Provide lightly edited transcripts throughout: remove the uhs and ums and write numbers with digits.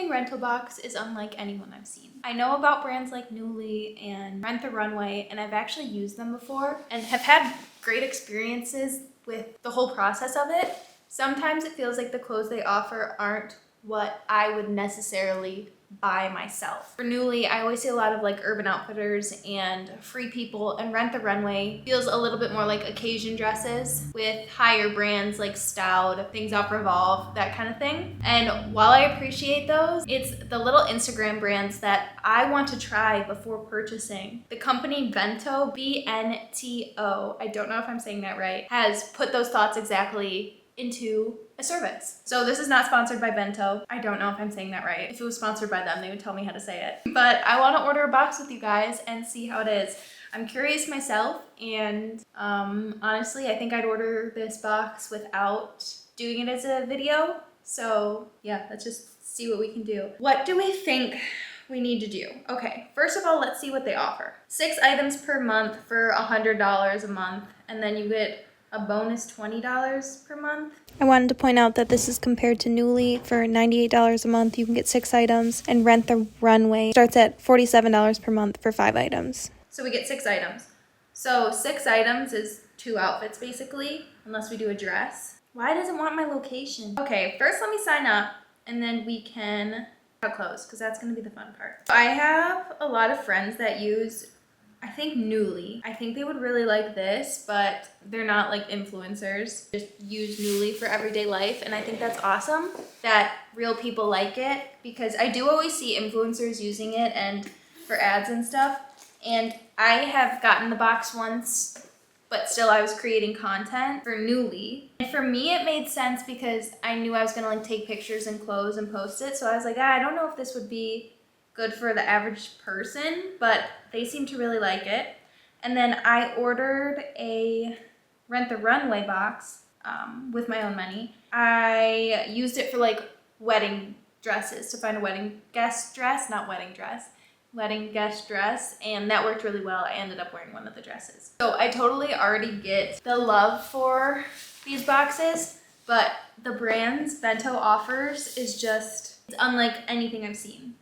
clothing rental box is unlike anyone I've seen. I know about brands like Nuuly and Rent the Runway, and I've actually used them before and have had great experiences with the whole process of it. Sometimes it feels like the clothes they offer aren't what I would necessarily buy myself. For Nuuly, I always see a lot of like Urban Outfitters and Free People, and Rent the Runway feels a little bit more like occasion dresses with higher brands like Stowed, Things Off Revolve, that kind of thing. And while I appreciate those, it's the little Instagram brands that I want to try before purchasing. The company Bento, B-N-T-O, I don't know if I'm saying that right, has put those thoughts exactly into a service. So this is not sponsored by Bento. I don't know if I'm saying that right. If it was sponsored by them, they would tell me how to say it. But I want to order a box with you guys and see how it is. I'm curious myself, and honestly, I think I'd order this box without doing it as a video. So yeah, let's just see what we can do. What do we think we need to do? Okay, first of all, let's see what they offer. 6 items per month for $100 a month, and then you get a bonus $20 per month. I wanted to point out that this is compared to Nuuly. For $98 a month, you can get 6 items, and Rent the Runway starts at $47 per month for 5 items. So we get 6 items. So 6 items is 2 outfits basically, unless we do a dress. Why does it want my location? Okay, first let me sign up, and then we can pick out clothes, because that's gonna be the fun part. I have a lot of friends that use, I think, Nuuly. I think they would really like this, but they're not like influencers. Just use Nuuly for everyday life, and I think that's awesome that real people like it, because I do always see influencers using it and for ads and stuff. And I have gotten the box once, but still I was creating content for Nuuly. And for me, it made sense because I knew I was gonna like take pictures and clothes and post it. So I was like, I don't know if this would be good for the average person, but they seem to really like it. And then I ordered a Rent the Runway box with my own money. I used it for like wedding dresses, to find a wedding guest dress, not wedding dress, wedding guest dress, and that worked really well. I ended up wearing one of the dresses. So I totally already get the love for these boxes, but the brands Bento offers is just, it's unlike anything I've seen.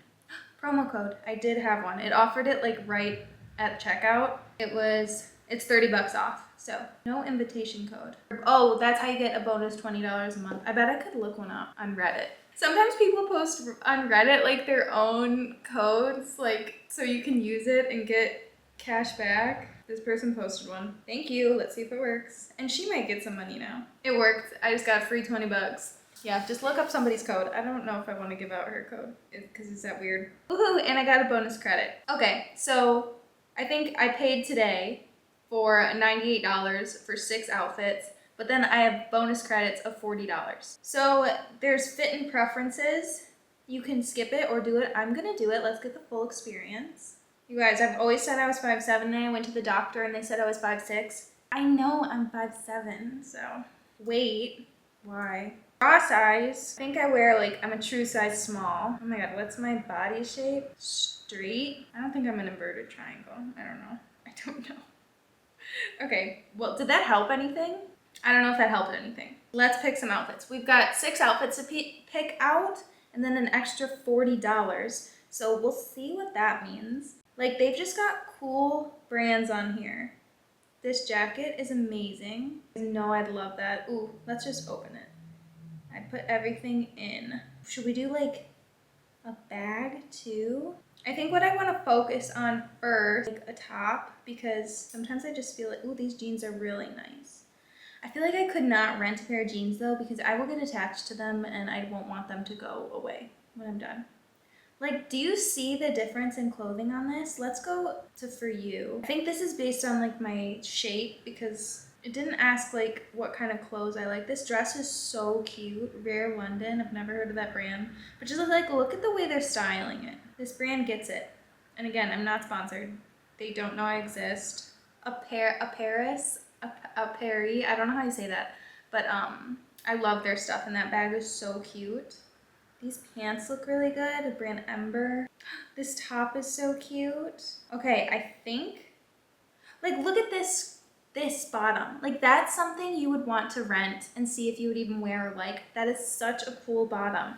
Promo code. I did have one. It offered it like right at checkout. It's 30 bucks off. So no invitation code. Oh, that's how you get a bonus $20 a month. I bet I could look one up on Reddit. Sometimes people post on Reddit like their own codes, like so you can use it and get cash back. This person posted one. Thank you. Let's see if it works. And she might get some money now. It worked. I just got a free 20 bucks. Yeah, just look up somebody's code. I don't know if I want to give out her code because it's that weird. Woohoo, and I got a bonus credit. Okay, so I think I paid today for $98 for 6 outfits, but then I have bonus credits of $40. So there's fit and preferences. You can skip it or do it. I'm gonna do it. Let's get the full experience. You guys, I've always said I was 5'7", and I went to the doctor and they said I was 5'6". I know I'm 5'7", so wait, why? Bra size, I think I wear like, I'm a true size small. Oh my god, what's my body shape? Straight? I don't think I'm an inverted triangle. I don't know. Okay, well, did that help anything? I don't know if that helped anything. Let's pick some outfits. We've got 6 outfits to pick out, and then an extra $40. So we'll see what that means. Like, they've just got cool brands on here. This jacket is amazing. I know I'd love that. Ooh, let's just open it. I put everything in. Should we do like a bag too? I think what I want to focus on first, like a top, because sometimes I just feel like, ooh, these jeans are really nice. I feel like I could not rent a pair of jeans though, because I will get attached to them and I won't want them to go away when I'm done. Like, do you see the difference in clothing on this? Let's go to For You. I think this is based on like my shape, because it didn't ask like what kind of clothes I like. This dress is so cute. Rare London. I've never heard of that brand. But just like, look at the way they're styling it. This brand gets it. And again, I'm not sponsored. They don't know I exist. A Paris, I don't know how you say that. But I love their stuff, and that bag is so cute. These pants look really good. The brand Ember. This top is so cute. Okay, I think, like, look at this bottom. Like, that's something you would want to rent and see if you would even wear or like. That is such a cool bottom.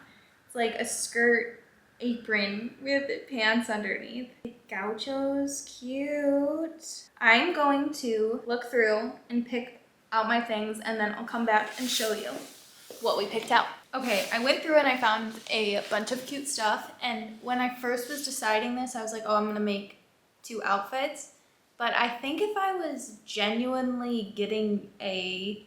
It's like a skirt apron with pants underneath. Gauchos, cute. I'm going to look through and pick out my things, and then I'll come back and show you what we picked out. Okay, I went through and I found a bunch of cute stuff, and when I first was deciding this, I was like, oh, I'm gonna make 2 outfits. But I think if I was genuinely getting a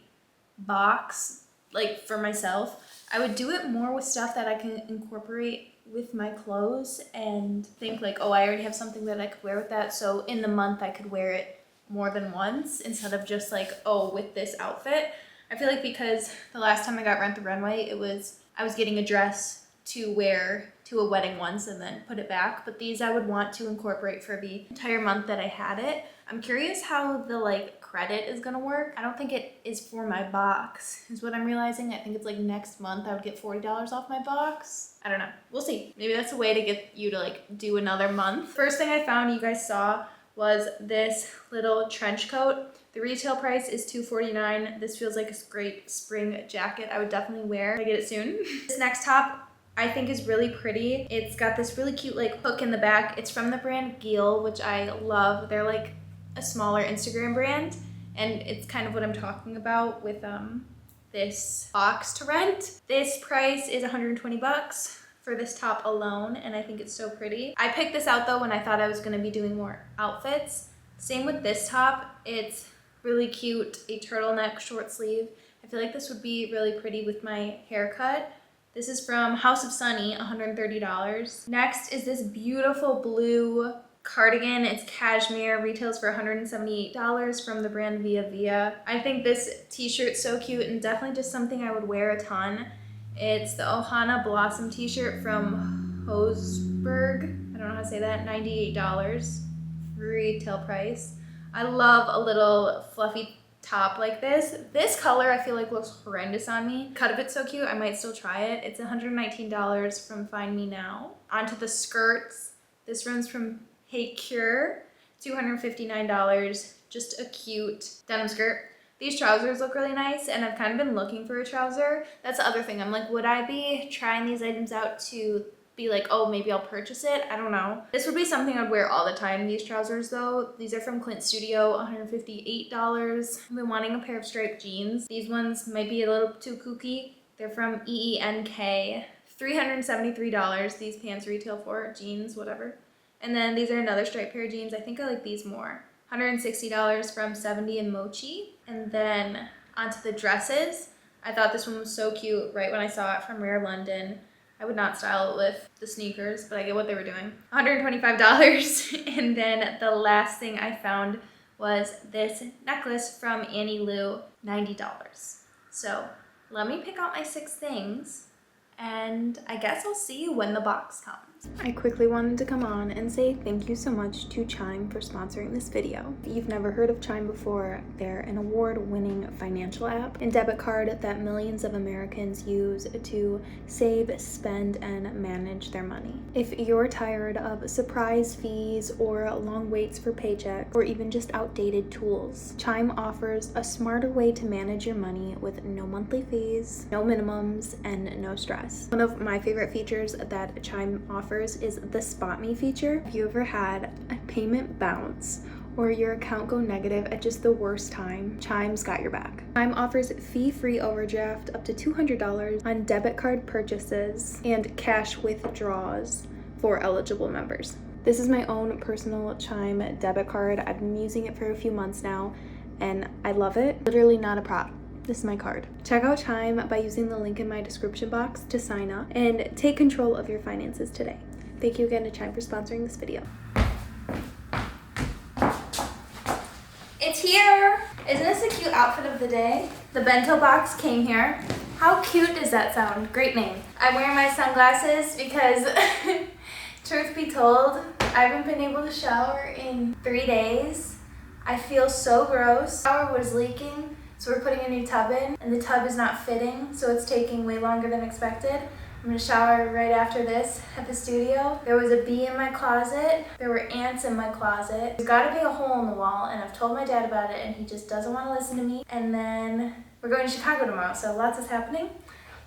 box, like for myself, I would do it more with stuff that I can incorporate with my clothes and think like, oh, I already have something that I could wear with that. So in the month I could wear it more than once instead of just like, oh, with this outfit. I feel like because the last time I got Rent the Runway, I was getting a dress to wear to a wedding once and then put it back. But these I would want to incorporate for the entire month that I had it. I'm curious how the like credit is gonna work. I don't think it is for my box, is what I'm realizing. I think it's like next month I would get $40 off my box. I don't know. We'll see. Maybe that's a way to get you to like do another month. First thing I found, you guys saw, was this little trench coat. The retail price is $249. This feels like a great spring jacket I would definitely wear. I get it soon. This next top I think is really pretty. It's got this really cute like hook in the back. It's from the brand Geel, which I love. They're like a smaller Instagram brand, and it's kind of what I'm talking about with this box to rent. This price is 120 bucks for this top alone, and I think it's so pretty. I picked this out though when I thought I was gonna be doing more outfits. Same with this top. It's really cute, a turtleneck short sleeve. I feel like this would be really pretty with my haircut. This is from House of Sunny, $130. Next is this beautiful blue cardigan. It's cashmere, retails for $178 from the brand Via Via. I think this t-shirt's so cute and definitely just something I would wear a ton. It's the Ohana Blossom t-shirt from Hoseberg. I don't know how to say that. $98 retail price. I love a little fluffy top like this. This color I feel like looks horrendous on me. Cut of it's so cute, I might still try it. It's $119 from Find Me Now. Onto the skirts. This runs from Hey Cure, $259. Just a cute denim skirt. These trousers look really nice, and I've kind of been looking for a trouser. That's the other thing. I'm like, would I be trying these items out to be like, oh, maybe I'll purchase it? I don't know. This would be something I'd wear all the time, these trousers though. These are from Clint Studio, $158. I've been wanting a pair of striped jeans. These ones might be a little too kooky. They're from EENK, $373. These pants retail for, jeans, whatever. And then these are another striped pair of jeans. I think I like these more. $160 from 70 and Mochi. And then onto the dresses. I thought this one was so cute right when I saw it from Rare London. I would not style it with the sneakers, but I get what they were doing. $125. And then the last thing I found was this necklace from Annie Lou, $90. So let me pick out my 6 things, and I guess I'll see you when the box comes. I quickly wanted to come on and say thank you so much to Chime for sponsoring this video. If you've never heard of Chime before, they're an award-winning financial app and debit card that millions of Americans use to save, spend, and manage their money. If you're tired of surprise fees or long waits for paychecks or even just outdated tools, Chime offers a smarter way to manage your money with no monthly fees, no minimums, and no stress. One of my favorite features that Chime offers is the SpotMe feature. If you ever had a payment bounce or your account go negative at just the worst time, Chime's got your back. Chime offers fee-free overdraft up to $200 on debit card purchases and cash withdrawals for eligible members. This is my own personal Chime debit card. I've been using it for a few months now and I love it. Literally not a prop. This is my card. Check out Chime by using the link in my description box to sign up and take control of your finances today. Thank you again to Chime for sponsoring this video. It's here! Isn't this a cute outfit of the day? The bento box came here. How cute does that sound? Great name. I'm wearing my sunglasses because, truth be told, I haven't been able to shower in 3 days. I feel so gross. The shower was leaking. So we're putting a new tub in, and the tub is not fitting, so it's taking way longer than expected. I'm gonna shower right after this at the studio. There was a bee in my closet. There were ants in my closet. There's gotta be a hole in the wall, and I've told my dad about it, and he just doesn't wanna listen to me. And then we're going to Chicago tomorrow, so lots is happening.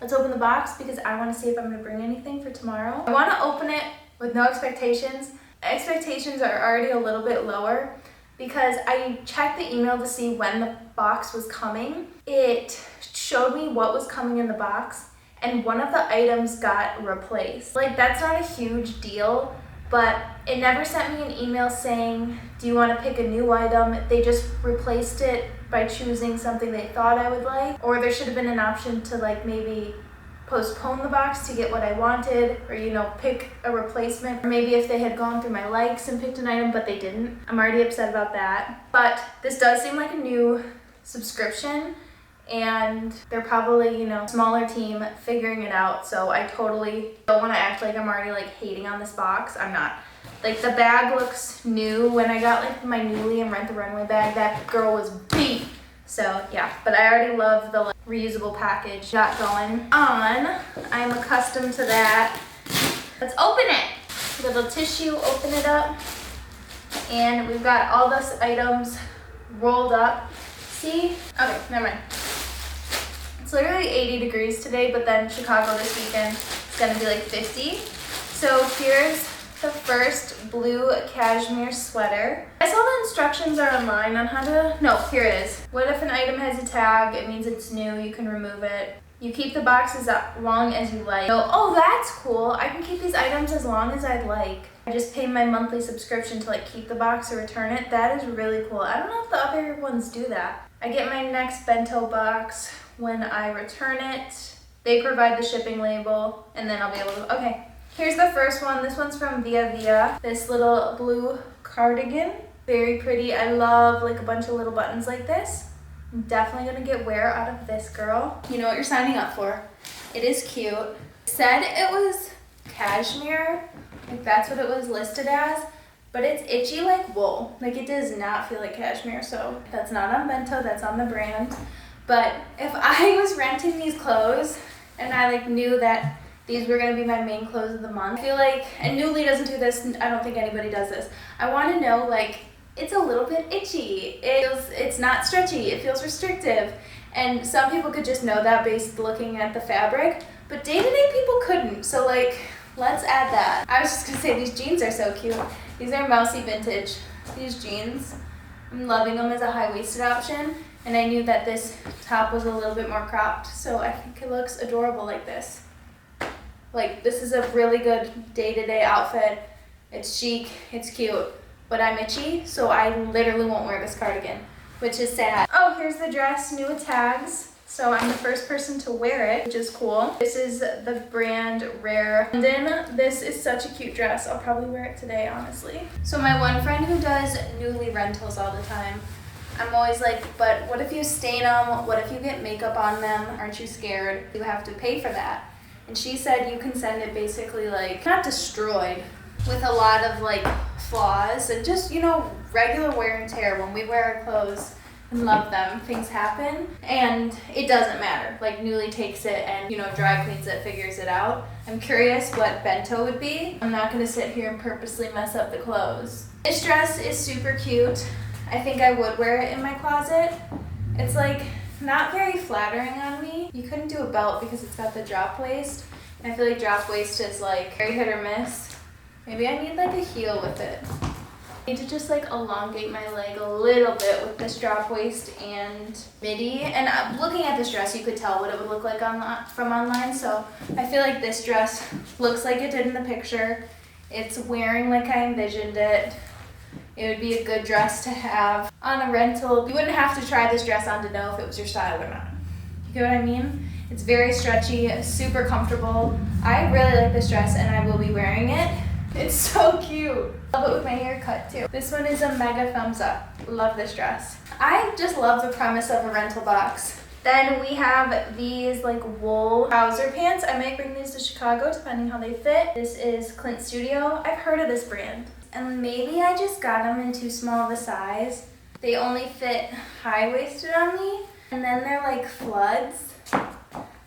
let's open the box because I want to see if I'm going to bring anything for tomorrow. I want to open it with no expectations. Expectations are already a little bit lower because I checked the email to see when the box was coming. It showed me what was coming in the box, and one of the items got replaced. Like, that's not a huge deal, but it never sent me an email saying, do you want to pick a new item? They just replaced it by choosing something they thought I would like. Or there should have been an option to like maybe postpone the box to get what I wanted, or pick a replacement. Or maybe if they had gone through my likes and picked an item, but they didn't. I'm already upset about that. But this does seem like a new subscription, and they're probably, smaller team figuring it out. So I totally don't want to act like I'm already like hating on this box. I'm not. Like, the bag looks new. When I got like my Nuuly and Rent the Runway bag, that girl was beat. So yeah, but I already love the reusable package got going on. I'm accustomed to that. Let's open it. Little tissue, open it up. And we've got all those items rolled up. See? Okay, never mind. It's literally 80 degrees today, but then Chicago this weekend is gonna be like 50. So here's the first blue cashmere sweater. I saw the instructions are online on how to, no, here it is. What if an item has a tag? It means it's new, you can remove it. You keep the boxes as long as you like. Oh, that's cool. I can keep these items as long as I'd like. I just pay my monthly subscription to like keep the box or return it. That is really cool. I don't know if the other ones do that. I get my next bento box when I return it. They provide the shipping label, and then I'll be able to, okay. Here's the first one. This one's from Via Via. This little blue cardigan. Very pretty. I love like a bunch of little buttons like this. I'm definitely gonna get wear out of this, girl. You know what you're signing up for. It is cute. It said it was cashmere. Like, that's what it was listed as. But it's itchy like wool. Like, it does not feel like cashmere. So that's not on bento, that's on the brand. But if I was renting these clothes and I like knew that these were gonna be my main clothes of the month, I feel like, and Nuuly doesn't do this, I don't think anybody does this. I wanna know, like, it's a little bit itchy. It's not stretchy, it feels restrictive. And some people could just know that based looking at the fabric, but day-to-day people couldn't. So like, let's add that. I was just gonna say, these jeans are so cute. These are Mousy Vintage, these jeans. I'm loving them as a high-waisted option. And I knew that this top was a little bit more cropped, so I think it looks adorable like this. Like, this is a really good day-to-day outfit. It's chic, it's cute, but I'm itchy, so I literally won't wear this cardigan, which is sad. Oh, here's the dress, new with tags. So I'm the first person to wear it, which is cool. This is the brand Rare London. This is such a cute dress. I'll probably wear it today, honestly. So my one friend who does Nuuly rentals all the time, I'm always like, but what if you stain them? What if you get makeup on them? Aren't you scared? You have to pay for that. And she said you can send it basically like, not destroyed, with a lot of like flaws and just, regular wear and tear. When we wear our clothes and love them, things happen, and it doesn't matter. Like, Nuuly takes it and, dry cleans it, figures it out. I'm curious what bento would be. I'm not gonna sit here and purposely mess up the clothes. This dress is super cute. I think I would wear it in my closet. It's like not very flattering on me. You couldn't do a belt because it's got the drop waist. And I feel like drop waist is like very hit or miss. Maybe I need like a heel with it. I need to just like elongate my leg a little bit with this drop waist and midi. And looking at this dress, you could tell what it would look like from online. So I feel like this dress looks like it did in the picture. It's wearing like I envisioned it. It would be a good dress to have on a rental. You wouldn't have to try this dress on to know if it was your style or not. You get what I mean? It's very stretchy, super comfortable. I really like this dress and I will be wearing it. It's so cute. Love it with my hair cut too. This one is a mega thumbs up. Love this dress. I just love the premise of a rental box. Then we have these like wool trouser pants. I might bring these to Chicago depending how they fit. This is Clint Studio. I've heard of this brand. And maybe I just got them in too small of a size. They only fit high-waisted on me. And then they're like floods.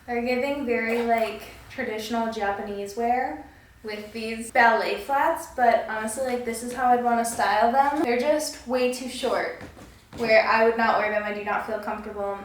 They're giving very like traditional Japanese wear with these ballet flats, but honestly, like, this is how I'd want to style them. They're just way too short, where I would not wear them. I do not feel comfortable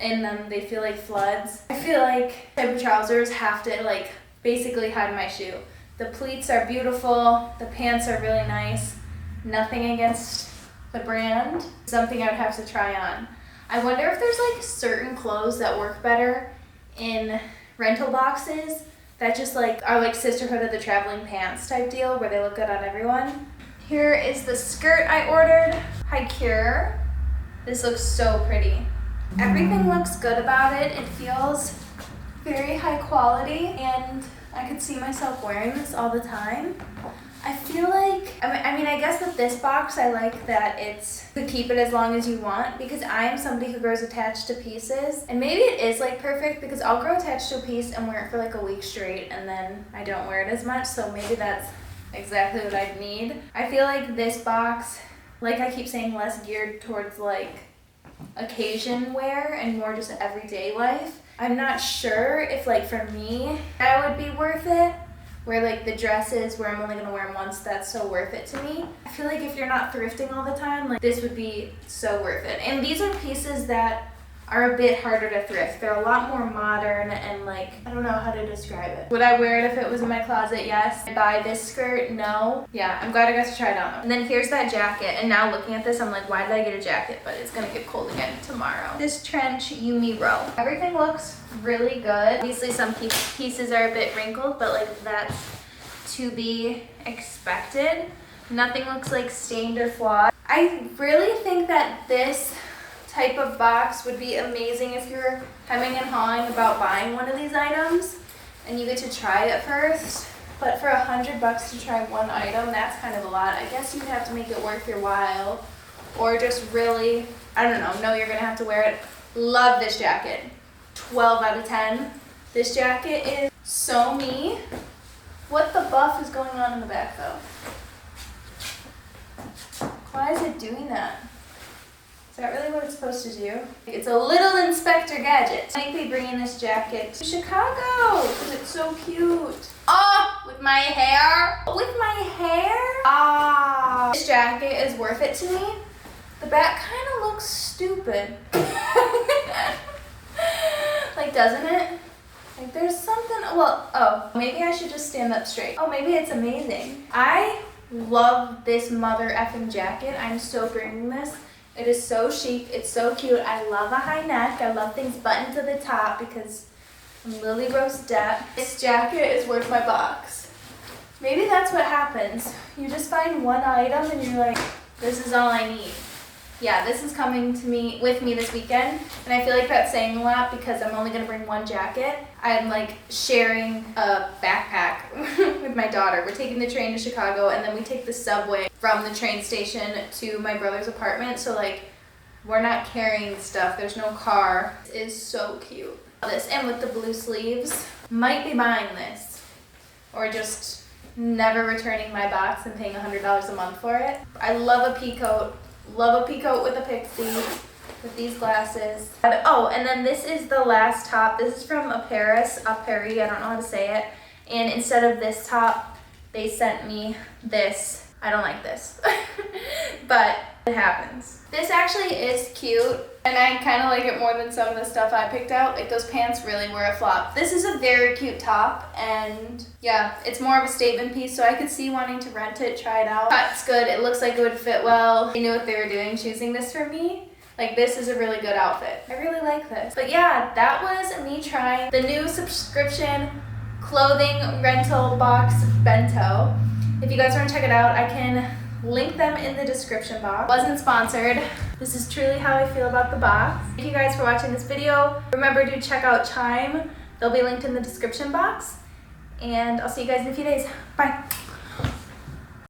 in them, they feel like floods. I feel like type of trousers have to like basically hide my shoe. The pleats are beautiful, the pants are really nice. Nothing against the brand. Something I would have to try on. I wonder if there's like certain clothes that work better in rental boxes that just like are like sisterhood of the traveling pants type deal where they look good on everyone. Here is the skirt I ordered. High Cure. This looks so pretty. Everything looks good about it. It feels very high quality and I could see myself wearing this all the time. I feel like, I guess with this box, I like that it's to keep it as long as you want because I am somebody who grows attached to pieces. And maybe it is like perfect because I'll grow attached to a piece and wear it for like a week straight and then I don't wear it as much. So maybe that's exactly what I'd need. I feel like this box, like I keep saying, less geared towards like occasion wear and more just everyday life. I'm not sure if like for me, that would be worth it. Where like the dresses where I'm only gonna wear them once, that's so worth it to me. I feel like if you're not thrifting all the time, like this would be so worth it. And these are pieces that are a bit harder to thrift. They're a lot more modern and like, I don't know how to describe it. Would I wear it if it was in my closet? Yes. I'd buy this skirt? No. Yeah, I'm glad I got to try it on though. And then here's that jacket. And now looking at this, I'm like, why did I get a jacket? But it's gonna get cold again tomorrow. This trench Yumi row. Everything looks really good. Obviously some pieces are a bit wrinkled, but like that's to be expected. Nothing looks like stained or flawed. I really think that this type of box would be amazing if you're hemming and hawing about buying one of these items and you get to try it first. But for $100 to try one item, that's kind of a lot. I guess you'd have to make it worth your while or just really, I don't know you're gonna have to wear it. Love this jacket. 12 out of 10. This jacket is so me. What the buff is going on in the back though? Why is it doing that? Is that really what it's supposed to do? It's a little Inspector Gadget. I might be bringing this jacket to Chicago because it's so cute. Oh, with my hair. With my hair? Ah. This jacket is worth it to me. The back kind of looks stupid. Like, doesn't it? Like, there's something, well, oh, maybe I should just stand up straight. Oh, maybe it's amazing. I love this mother effing jacket. I'm still bringing this. It is so chic. It's so cute. I love a high neck. I love things buttoned to the top because I'm Lily Rose Depp. This jacket is worth my box. Maybe that's what happens. You just find one item and you're like, this is all I need. Yeah, this is coming to me with me this weekend. And I feel like that's saying a lot because I'm only going to bring one jacket. I'm like sharing a backpack with my daughter. We're taking the train to Chicago and then we take the subway from the train station to my brother's apartment. So like, we're not carrying stuff. There's no car. It is so cute. This and with the blue sleeves, might be buying this or just never returning my box and paying $100 a month for it. I love a pea coat. Love a pea coat with a pixie, with these glasses. Oh, and then this is the last top. This is from Paris, I don't know how to say it. And instead of this top, they sent me this. I don't like this, but it happens. This actually is cute, and I kind of like it more than some of the stuff I picked out. Like those pants really were a flop. This is a very cute top, and yeah, it's more of a statement piece, so I could see wanting to rent it, try it out. It's good. It looks like it would fit well. They knew what they were doing choosing this for me. Like this is a really good outfit. I really like this. But yeah, that was me trying the new subscription clothing rental box bento. If you guys want to check it out, I can link them in the description box. Wasn't sponsored. This is truly how I feel about the box. Thank you guys for watching this video. Remember to check out Chime. They'll be linked in the description box. And I'll see you guys in a few days. Bye.